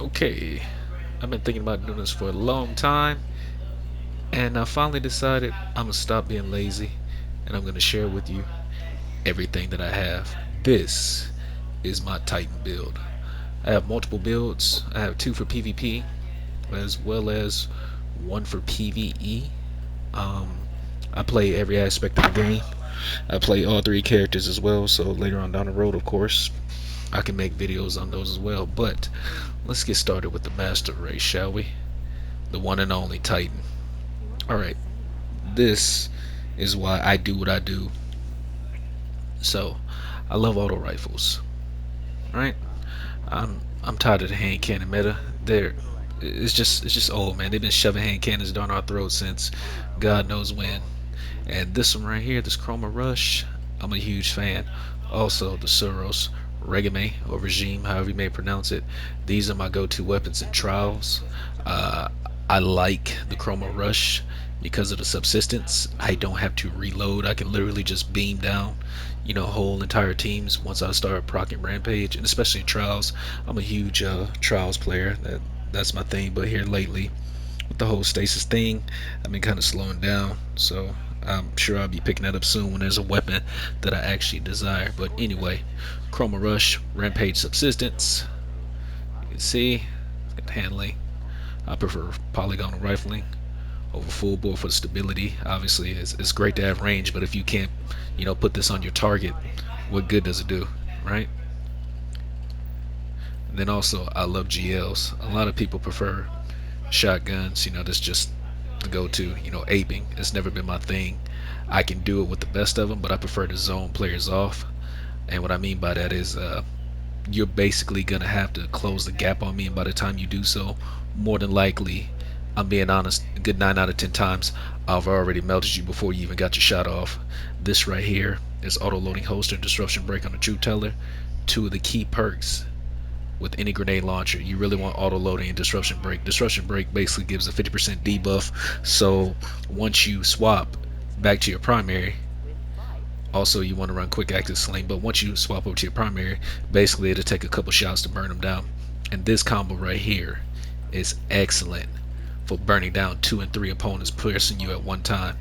Okay, I've been thinking about doing this for a long time, and I finally decided I'm gonna stop being lazy and I'm gonna share with you everything that I have. This is my Titan build. I have multiple builds. I have two for PvP as well as one for PvE. Um, I play every aspect of the game. I play all three characters as well, so later on down the road, of course, I can make videos on those as well. But let's get started with the master race, shall we? The one and only Titan. Alright, this is why I do what I do. So, I love auto rifles. Right? I'm tired of the hand cannon meta. It's just old, man. They've been shoving hand cannons down our throats since God knows when. And this one right here, this Chroma Rush, I'm a huge fan. Also, the Suros Regime or Regime, however you may pronounce it. These are my go-to weapons in trials. Uh, I like the Chroma Rush because of the subsistence. I don't have to reload. I can literally just beam down, whole entire teams once I start procking Rampage, and especially trials. I'm a huge trials player. That's my thing. But here lately, with the whole stasis thing, I've been kind of slowing down. So I'm sure I'll be picking that up soon when there's a weapon that I actually desire. But anyway, Chroma Rush, Rampage Subsistence. You can see, it's got handling. I prefer polygonal rifling over full bore for the stability. Obviously, it's great to have range, but if you can't, put this on your target, what good does it do, right? And then also, I love GLs. A lot of people prefer shotguns. That's just the go-to. Aping. It's never been my thing. I can do it with the best of them, but I prefer to zone players off. And what I mean by that is, you're basically gonna have to close the gap on me, and by the time you do so, more than likely, I'm being honest, a good 9 out of 10 times, I've already melted you before you even got your shot off. This right here is auto-loading holster and disruption break on the True Teller. Two of the key perks with any grenade launcher. You really want auto loading and disruption break. Disruption break basically gives a 50% debuff, so once you swap back to your primary, also you want to run quick active sling, but once you swap over to your primary, basically it'll take a couple shots to burn them down. And this combo right here is excellent for burning down 2 and 3 opponents piercing you at one time.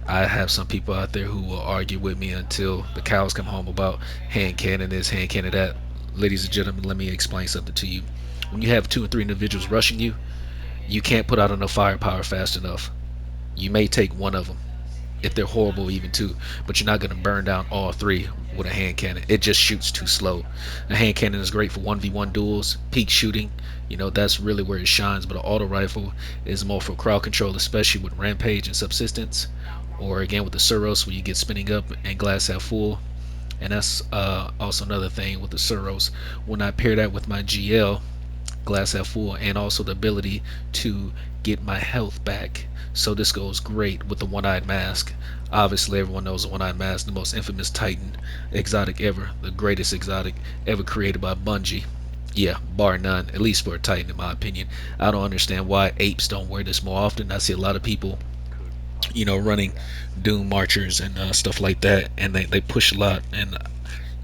I have some people out there who will argue with me until the cows come home about hand cannon this, hand cannon that. Ladies and gentlemen, let me explain something to you. When you have 2 and 3 individuals rushing you, you can't put out enough firepower fast enough. You may take one of them, if they're horrible even two, but you're not going to burn down all three with a hand cannon. It just shoots too slow. A hand cannon is great for 1v1 duels, peak shooting. That's really where it shines, but an auto rifle is more for crowd control, especially with Rampage and Subsistence, or again with the Suros where you get spinning up and glass half full. And that's also another thing with the Suros. When I pair that with my GL, glass half full, and also the ability to get my health back. So this goes great with the one-eyed mask. Obviously, everyone knows the one-eyed mask, the most infamous Titan exotic ever, the greatest exotic ever created by Bungie. Yeah, bar none, at least for a Titan in my opinion. I don't understand why apes don't wear this more often. I see a lot of people, running Doom Marchers and stuff like that, and they push a lot, and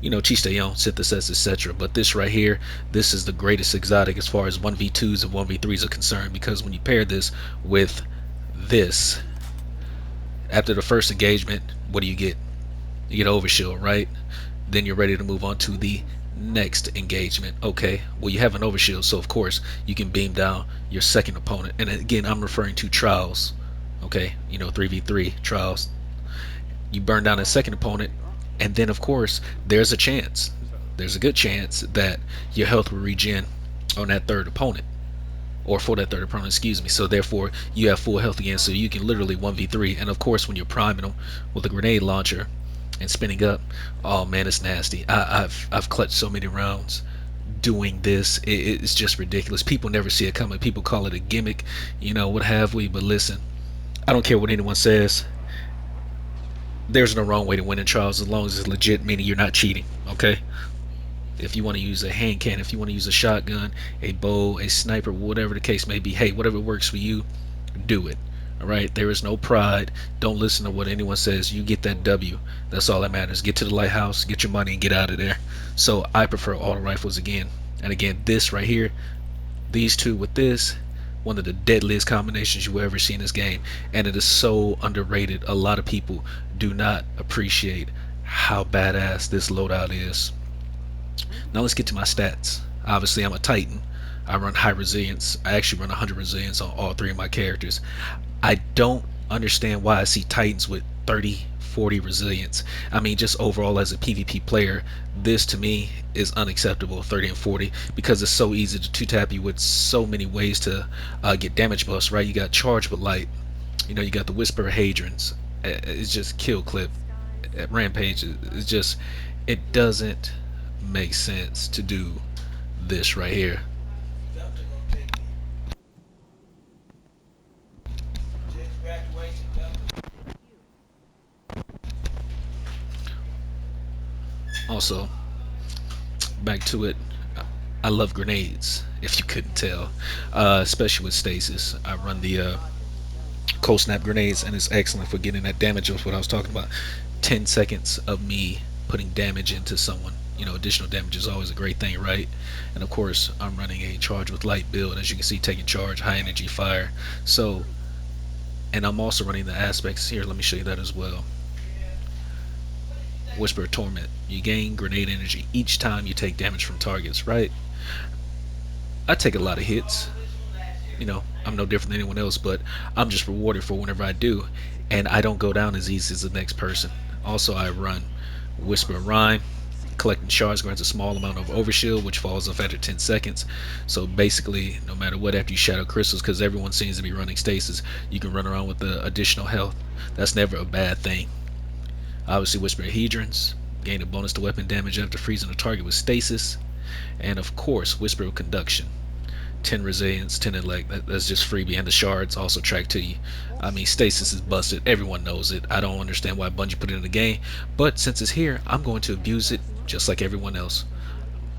Chisteon, Synthesis, etc. But this right here, this is the greatest exotic as far as 1v2s and 1v3s are concerned, because when you pair this with this, after the first engagement, what do you get? You get overshield, right? Then you're ready to move on to the next engagement. Okay, well, you have an overshield, so of course you can beam down your second opponent. And again, I'm referring to trials. Okay, 3v3 trials. You burn down a second opponent, and then of course there's a good chance that your health will regen on that third opponent, or for that third opponent, excuse me. So therefore you have full health again, so you can literally 1v3. And of course when you're priming them with a grenade launcher and spinning up, oh man, it's nasty. I've clutched so many rounds doing this. It's just ridiculous. People never see it coming. People call it a gimmick, what have we. But listen, I don't care what anyone says. There's no wrong way to win in trials as long as it's legit, meaning you're not cheating. Okay, if you want to use a hand cannon, if you want to use a shotgun, a bow, a sniper, whatever the case may be, hey, whatever works for you, do it. All right, there is no pride. Don't listen to what anyone says. You get that W. That's all that matters. Get to the lighthouse, get your money, and get out of there. So I prefer auto rifles again. And again, this right here, These two with this, one of the deadliest combinations you will ever see in this game, and it is so underrated. A lot of people do not appreciate how badass this loadout is. Now let's get to my stats. Obviously, I'm a Titan. I run high resilience. I actually run 100 resilience on all three of my characters. I don't understand why I see Titans with 30, 40 resilience. I mean, just overall as a PvP player, this to me is unacceptable, 30 and 40, because it's so easy to two-tap you with so many ways to get damage buffs, right? You got Charge with Light, you got the Whisper of Hadrons. It's just kill clip. At Rampage, it's just, it doesn't make sense to do this right here. Also, back to it. I love grenades, if you couldn't tell, especially with stasis. I run the cold snap grenades, and it's excellent for getting that damage. Was what I was talking about. 10 seconds of me putting damage into someone. Additional damage is always a great thing, right? And of course, I'm running a charge with light build, as you can see, taking charge, high energy fire. So, and I'm also running the aspects here. Let me show you that as well. Whisper of Torment. You gain grenade energy each time you take damage from targets, right? I take a lot of hits. I'm no different than anyone else, but I'm just rewarded for whenever I do, and I don't go down as easy as the next person. Also, I run Whisper of Rhyme. Collecting shards grants a small amount of overshield, which falls off after 10 seconds. So basically, no matter what, after you shadow crystals, because everyone seems to be running stasis, you can run around with the additional health. That's never a bad thing. Obviously, Whisper of Hadrons. Gain a bonus to weapon damage after freezing a target with stasis. And of course, Whisper of Conduction. 10 resilience, 10 intellect. That's just freebie, and the shards also track to you. I mean, stasis is busted. Everyone knows it. I don't understand why Bungie put it in the game, but since it's here, I'm going to abuse it just like everyone else.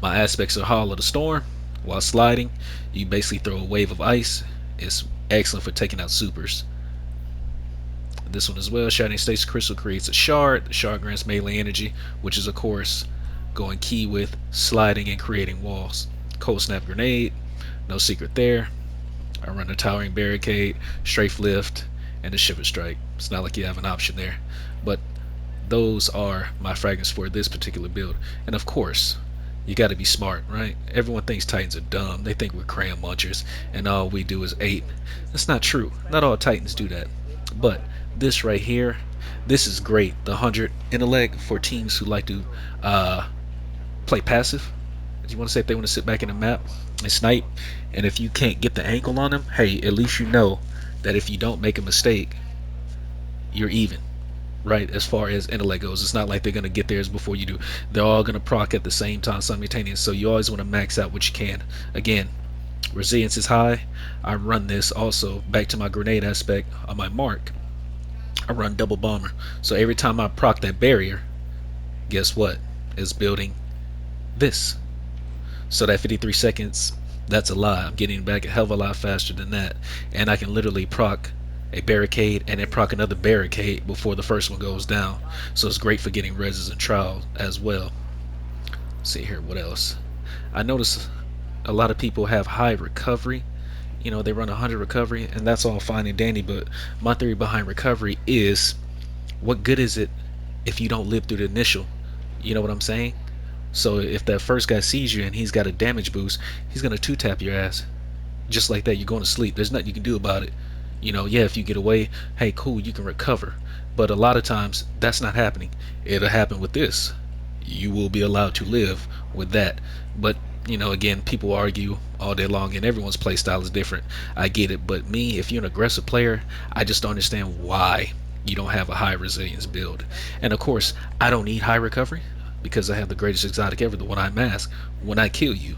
My aspects are Hall of the Storm. While sliding, you basically throw a wave of ice. It's excellent for taking out supers. This one as well, Shattering Stasis Crystal creates a shard. The shard grants melee energy, which is of course going key with sliding and creating walls. Cold Snap Grenade, no secret there. I run a Towering Barricade, Strafe Lift, and a Shiver Strike. It's not like you have an option there. But those are my fragments for this particular build. And of course, you got to be smart, right? Everyone thinks Titans are dumb. They think we're crayon munchers, and all we do is ape. That's not true. Not all Titans do that. But this right here, this is great. The 100 intellect for teams who like to play passive. You want to say if they want to sit back in the map and snipe, and if you can't get the angle on them, hey, at least you know that if you don't make a mistake, you're even, right? As far as intellect goes, it's not like they're gonna get theirs before you do. They're all gonna proc at the same time, simultaneous. So you always want to max out what you can. Again, resilience is high. I run this also back to my grenade aspect on my mark. I run double bomber. So every time I proc that barrier, guess what? It's building this. So that 53 seconds, that's a lie. I'm getting back a hell of a lot faster than that. And I can literally proc a barricade and then proc another barricade before the first one goes down. So it's great for getting reses and trials as well. Let's see here, what else? I notice a lot of people have high recovery. They run 100 recovery, and that's all fine and dandy, but my theory behind recovery is, what good is it if you don't live through the initial? You know what I'm saying? So if that first guy sees you and he's got a damage boost, he's gonna two-tap your ass. Just like that, you're going to sleep. There's nothing you can do about it. Yeah, if you get away, hey, cool, you can recover. But a lot of times, that's not happening. It'll happen with this. You will be allowed to live with that. But, again, people argue all day long, and everyone's play style is different. I get it. But me, if you're an aggressive player, I just don't understand why you don't have a high resilience build. And of course, I don't need high recovery, because I have the greatest exotic ever, the One-Eye Mask. When I kill you,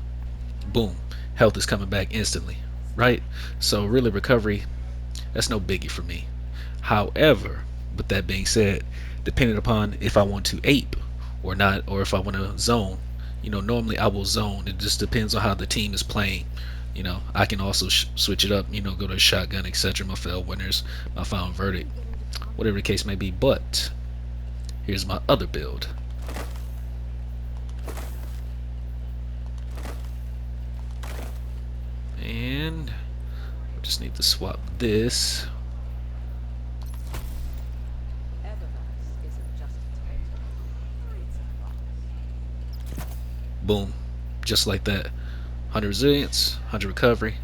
boom, health is coming back instantly, right? So really, recovery, that's no biggie for me. However, with that being said, depending upon if I want to ape or not, or if I want to zone, normally I will zone. It just depends on how the team is playing. I can also switch it up, go to a shotgun, etc. My failed winners, my final verdict, whatever the case may be. But here's my other build. and we just need to swap this. Boom, just like that. 100 resilience, 100 recovery.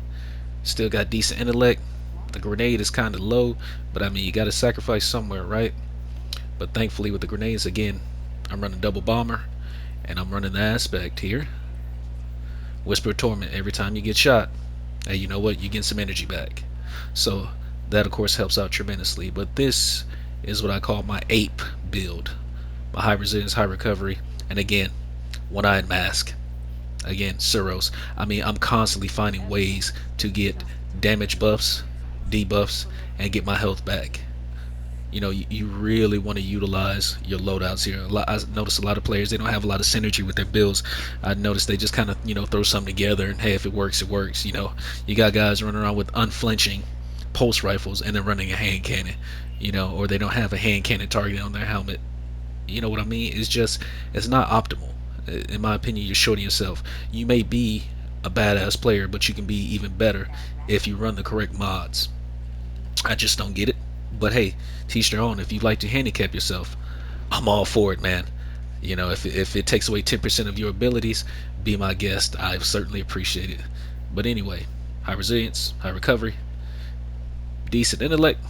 Still got decent intellect. The grenade is kind of low, but I mean, you got to sacrifice somewhere, right? But thankfully, with the grenades, again, I'm running double bomber, and I'm running the aspect here. Whisper of Torment. Every time you get shot, hey, you know what? You get some energy back. So that, of course, helps out tremendously. But this is what I call my ape build. My high resilience, high recovery, and again, one-eyed mask. Again, Suros. I mean, I'm constantly finding ways to get damage buffs, debuffs, and get my health back. You know, you really want to utilize your loadouts here. I notice a lot of players, they don't have a lot of synergy with their builds. I noticed they just kind of, throw something together and hey, if it works, it works. You got guys running around with unflinching pulse rifles and then running a hand cannon, or they don't have a hand cannon target on their helmet. You know what I mean? It's not optimal. In my opinion, you're shorting yourself. You may be a badass player, but you can be even better if you run the correct mods. I just don't get it. But hey, teach their own. If you like to handicap yourself, I'm all for it, man. If it takes away 10% of your abilities, be my guest. I certainly appreciate it. But anyway, high resilience, high recovery, decent intellect.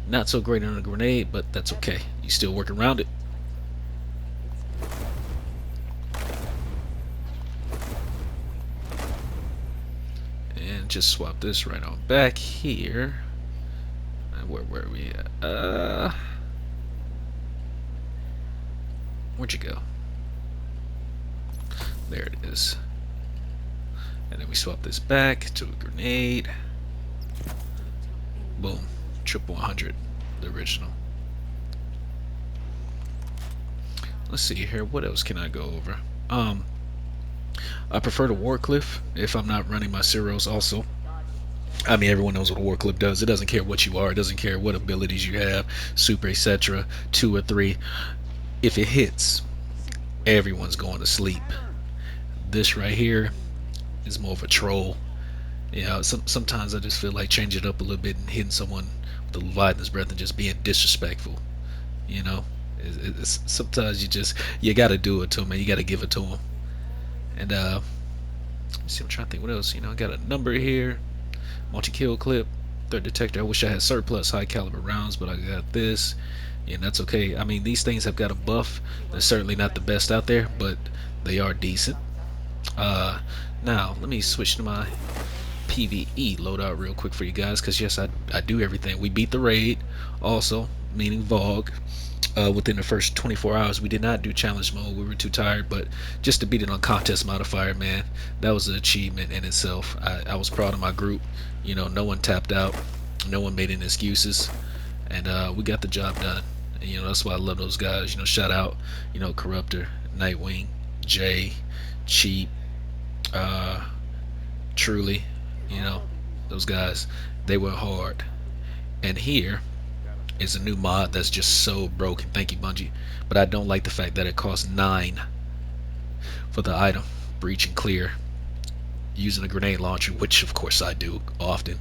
Not so great on a grenade, but that's okay. You still work around it. And just swap this right on back here. Where were we at? Where'd you go? There it is. And then we swap this back to a grenade. Boom. Triple 100. The original. Let's see here. What else can I go over? I prefer the Warcliffe if I'm not running my Suros also. I mean, everyone knows what a Warcliffe does. It doesn't care what you are. It doesn't care what abilities you have, super, etc. 2 or 3. If it hits, everyone's going to sleep. This right here is more of a troll. Sometimes I just feel like changing it up a little bit and hitting someone with the Leviathan's Breath and just being disrespectful. Sometimes you got to do it to them, man. You got to give it to them. And let me see. I'm trying to think what else. I got a number here. Multi-kill clip, threat detector. I wish I had surplus high caliber rounds, but I got this, and that's okay. I mean, these things have got a buff. They're certainly not the best out there, but they are decent. Now let me switch to my PvE loadout real quick for you guys, because yes, I do everything. We beat the raid, also meaning Vogue. Within the first 24 hours. We did not do challenge mode. We were too tired, but just to beat it on contest modifier, man, that was an achievement in itself. I was proud of my group. No one tapped out. No one made any excuses. And we got the job done. And, that's why I love those guys. Shout out, Corruptor, Nightwing, Jay, Cheap, Truly, those guys, they went hard. And here is a new mod that's just so broken. Thank you, Bungie. But I don't like the fact that it costs 9 for the item. Breach and clear. Using a grenade launcher, which of course I do often.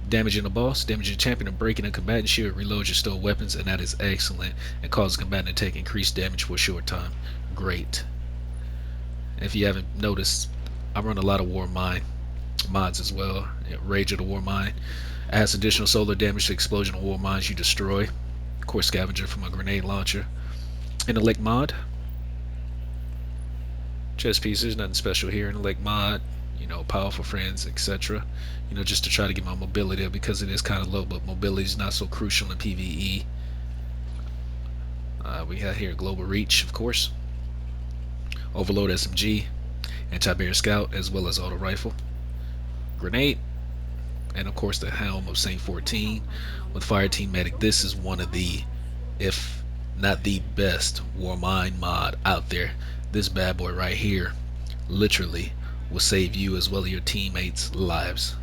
Damaging a boss, damaging a champion, and breaking a combatant shield, reloads your stored weapons, and that is excellent. And causes combatant to take increased damage for a short time. Great. If you haven't noticed, I run a lot of War Mine mods as well. Rage of the War Mine. Adds additional solar damage to explosion of war mines you destroy. Of course, scavenger from a grenade launcher. Intellect mod. Chest pieces, nothing special here. Intellect mod, powerful friends, etc. Just to try to get my mobility up because it is kind of low, but mobility is not so crucial in PvE. We have here global reach, of course. Overload SMG, anti-barrier scout, as well as auto rifle. Grenade. And of course the helm of Saint 14 with Fireteam Medic. This is one of the, if not the best War Mine mod out there. This bad boy right here literally will save you as well as your teammates' lives.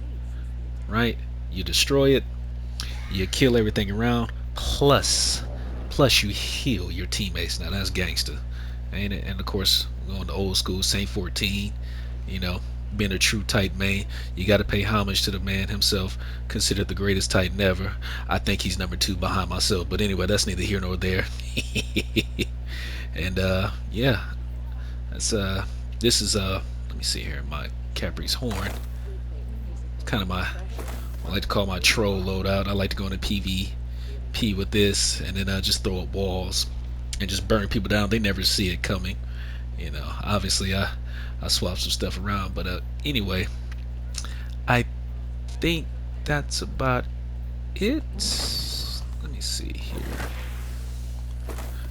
Right? You destroy it, you kill everything around, plus you heal your teammates. Now that's gangster, ain't it? And of course, going to old school Saint 14, being a true Titan main, you got to pay homage to the man himself, considered the greatest Titan ever. I think he's number two behind myself. But anyway, that's neither here nor there. And yeah, that's this is let me see here, my Capri's horn. Kind of my, I like to call my troll loadout. I like to go into PvP with this, and then I just throw up walls and just burn people down. They never see it coming. You know, obviously I swap some stuff around, but anyway, I think that's about it. Let me see here.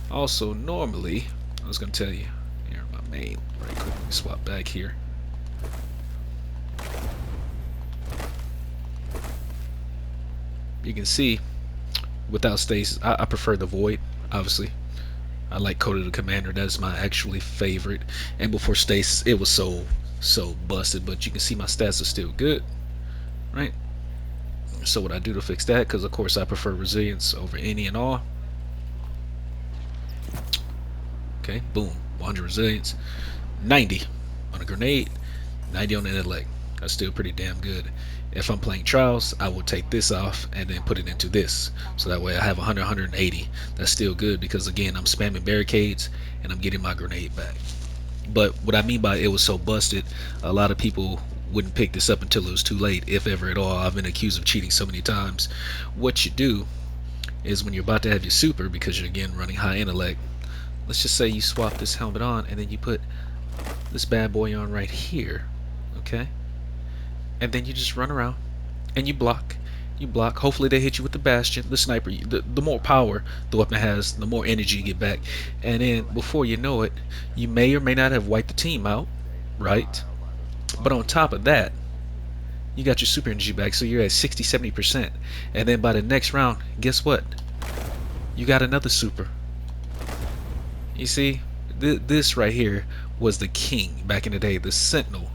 Also, normally, I was gonna tell you here my main right quick. Let me swap back here. You can see without stasis, I prefer the void. Obviously, I like Code of the Commander. That's my actually favorite. And before stasis, it was so busted. But you can see my stats are still good, right? So what I do to fix that, because of course I prefer resilience over any and all. Okay, boom, 100 resilience, 90 on a grenade, 90 on the intellect. That's still pretty damn good. If I'm playing trials, I will take this off and then put it into this, so that way I have 100, 180. That's still good because again I'm spamming barricades and I'm getting my grenade back. But what I mean by it was so busted, a lot of people wouldn't pick this up until it was too late, if ever at all. I've been accused of cheating so many times. What you do is when you're about to have your super, because you're again running high intellect, let's just say you swap this helmet on and then you put this bad boy on right here, okay? And then you just run around and you block. You block. Hopefully they hit you with the bastion, the sniper. The more power the weapon has, the more energy you get back. And then before you know it, you may or may not have wiped the team out, right? But on top of that, you got your super energy back, so you're at 60-70%. And then by the next round, guess what? You got another super. You see, this right here was the king back in the day. The Sentinel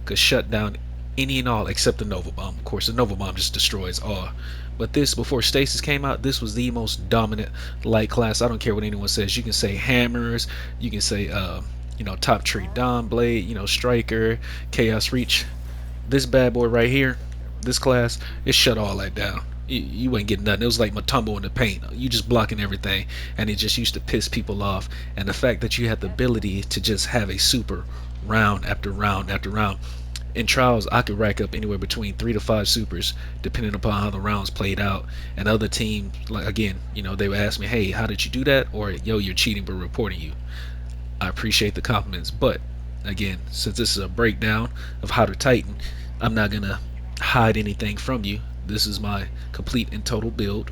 could shut down any and all except the Nova Bomb. Of course, the Nova Bomb just destroys all. But this, before Stasis came out, this was the most dominant light class. I don't care what anyone says. You can say hammers, you can say, you know, Top Tree Dawn Blade, you know, Striker, Chaos Reach. This bad boy right here, this class, it shut all that down. You ain't getting nothing. It was like Matumbo in the paint. You just blocking everything, and it just used to piss people off. And the fact that you had the ability to just have a super round after round after round. In trials, I could rack up anywhere between 3 to 5 supers, depending upon how the rounds played out. And other teams, like again, you know, they would ask me, "Hey, how did you do that?" Or, "Yo, you're cheating, but reporting you." I appreciate the compliments, but again, since this is a breakdown of how to Titan, I'm not gonna hide anything from you. This is my complete and total build,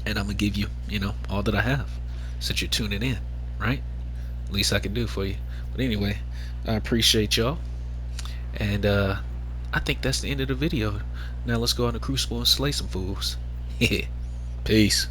and I'm gonna give you, you know, all that I have. Since you're tuning in, right? Least I can do for you. But anyway, I appreciate y'all. And I think that's the end of the video. Now let's go on to Crucible and slay some fools. Peace.